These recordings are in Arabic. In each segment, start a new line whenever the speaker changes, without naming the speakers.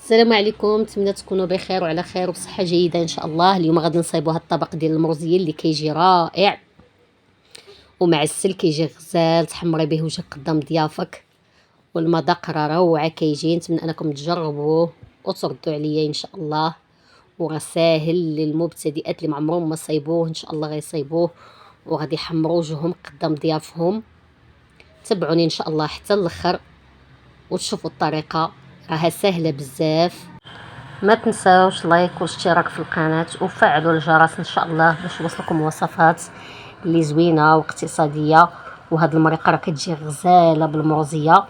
السلام عليكم، نتمنى تكونوا بخير وعلى خير وبصحه جيده ان شاء الله. اليوم غادي نصايبوا هذا الطبق ديال المرزيه اللي كيجي رائع ومعسل، كيجي غزال. تحمري به وجهك قدام ضيافك والمذاق راه روعه كيجي. نتمنى انكم تجربوه وتردوا عليا ان شاء الله. وراه ساهل للمبتدئات اللي ما عمرهم ما صايبوه، ان شاء الله غيصايبوه وغادي يحمروا وجههم قدام ضيافهم. تبعوني ان شاء الله حتى الاخر وتشوفوا الطريقه، راها سهله بزاف. ما تنساوش لايك واشتراك في القناة وفعلوا الجرس ان شاء الله باش يوصلكم وصفات اللي زوينه واقتصاديه. وهاد المريقه راه كتجي غزاله بالمرزيه،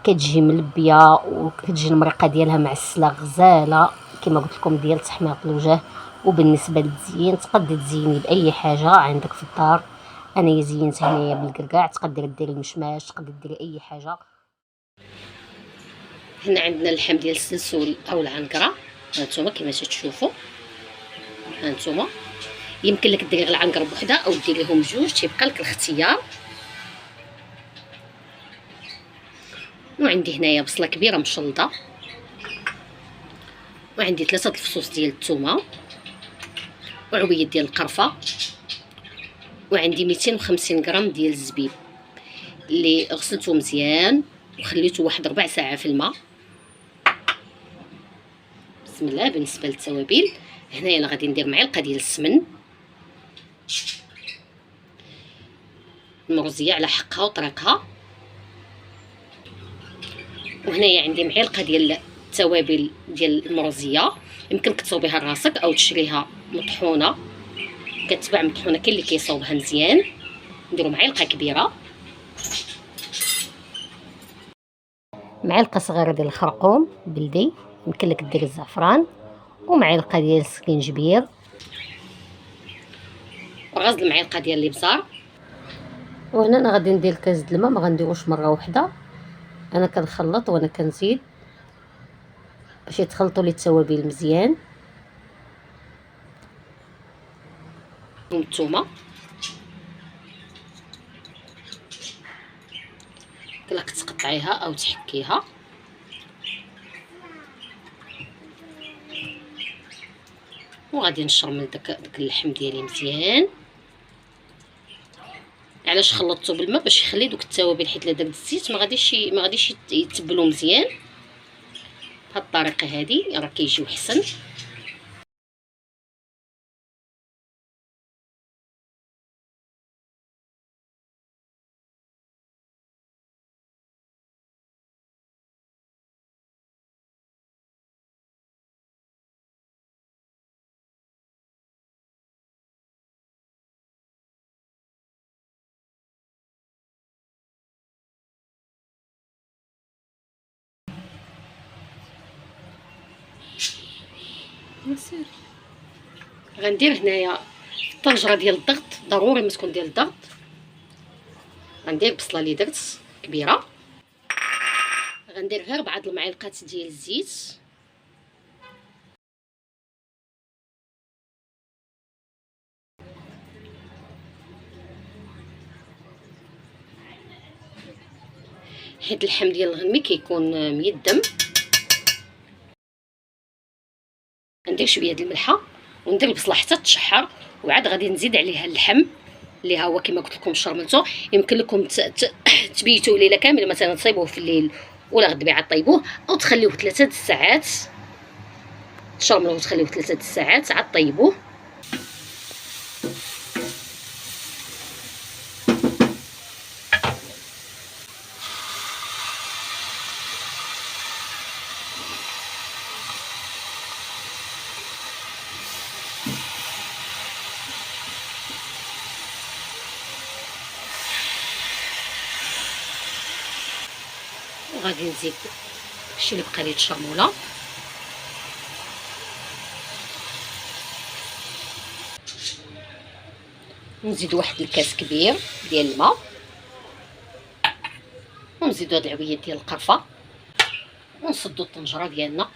كتجي ملبيه وكتجي المريقه ديالها معسله غزاله كما قلت لكم ديال تحمير الوجه. وبالنسبه للتزيين تقدري تزيني باي حاجه عندك في الدار. انا زينت هنايا بالكركاع، تقدري ديري المشماش، تقدري ديري اي حاجه. هنا عندنا اللحم ديال السلسول او العنقره، هانتوما كما تشوفوا. هانتوما يمكن لك ديري غير العنقره بوحده او ديريهم بجوج، تيبقى لك الاختيار. وعندي هنايا بصله كبيره مشلضه، وعندي 3 الفصوص ديال الثومه، وعويد ديال القرفه، وعندي 250 غرام ديال الزبيب اللي غسلته مزيان وخليته واحد 4 ساعات في الماء. بسم الله. بالنسبه للتوابل هنايا انا غادي ندير معلقه ديال السمن، المرزيه على حقها وطريقها. وهنايا عندي معلقه ديال التوابل ديال المرزيه، يمكن تصوبيها لراسك او تشريها مطحونه، كتباع مطحونه كاين اللي كيصوبها مزيان. نديرو معلقه كبيره، معلقه صغيره ديال الخرقوم بلدي، يمكن لك ديري الزعفران، ومعلقه ديال السكينجبير، وغزل المعلقه ديال الابزار. وهنا انا غادي ندير كاس د الماء، ما غنديروش مره واحده. انا كنخلط وانا كنزيد باش يتخلطوا لي التوابل مزيان. والثومه كلك تقطعيها او تحكيها. وغادي نشرمل داك اللحم ديالي مزيان. علاش خلطته بالماء؟ باش يخلي دوك التوابل، حيت لا درت الزيت ما غاديش يتبلوا مزيان. بهاد الطريقه هذه راه كيجيو حسن. غندير هنايا طنجره ديال الضغط، ضروري ما تكون ديال الضغط. غندير بصله اللي درت كبيره، غندير غير 4 المعالق ديال الزيت. حيت اللحم ديال الغنمي كيكون ميدم. ندير شويه ديال الملحه وندير البصله حتى تشحر، وعاد غادي نزيد عليها اللحم اللي ها هو كما قلت لكم شرملته. يمكن لكم تبيتوه ليله كامله، مثلا تصيبوه في الليل ولا غد عاد طيبوه، او تخليوه 3 ساعات. تشرملوه وتخليوه 3 ساعات عاد طيبوه. وغادي نزيد داكشي اللي بقى لي الشرموله. نزيد واحد الكاس كبير ديال الماء، ونزيدو هاد العويات ديال القرفه، ونصدو الطنجره ديالنا.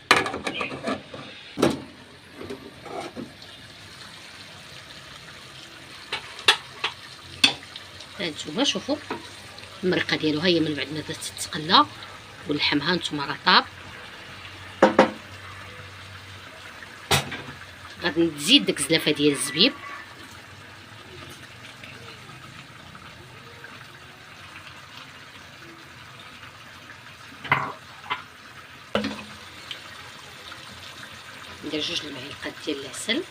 هانتوما شوفوا المرقه ديالو، ها هي من بعد ما بدات تتقلى واللحم ها نتوما راه طاب. غادي نزيد داك الزلافه ديال الزبيب، ندير 2 المعالق ديال العسل،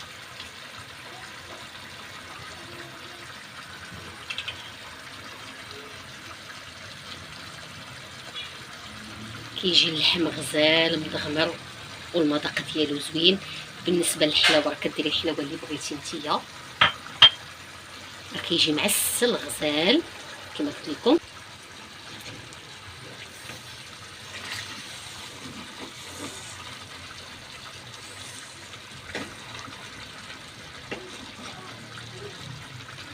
كيجي اللحم غزال مدغمر والمذاق ديالو زوين. بالنسبه للحلاوه راه كديري الحلاوه اللي بغيتي نتيا، راه كيجي معسل غزال كما قلت لكم.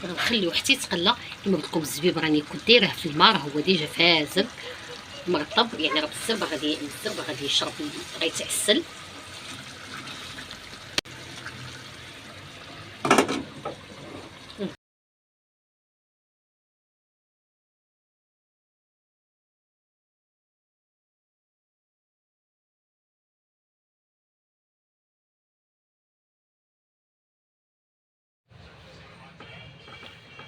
غنخليوه حتى يتقلى. كما قلت لكم الزبيب راني كنت دايره في الماء، راه هو ديجا فازب مرطب، يعني راه بزاف غادي يشرب، غيتعسل.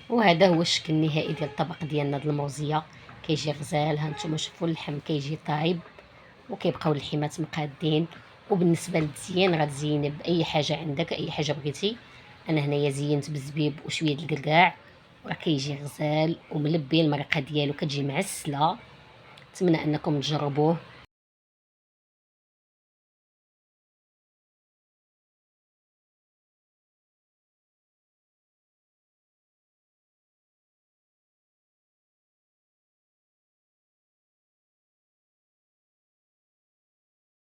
وهذا هو الشكل النهائي ديال الطبق ديالنا د المرزيه. كيجي غزال، ها نتوما شوفوا اللحم كيجي طايب وكيبقاو اللحمات مقادين. وبالنسبه للتزيين غتزيني باي حاجه عندك، اي حاجه بغيتي. انا هنايا زينت بالزبيب وشويه د الكركاع، وراه كيجي غزال وملبي. المرقه ديالو كتجي معسله، نتمنى انكم تجربوه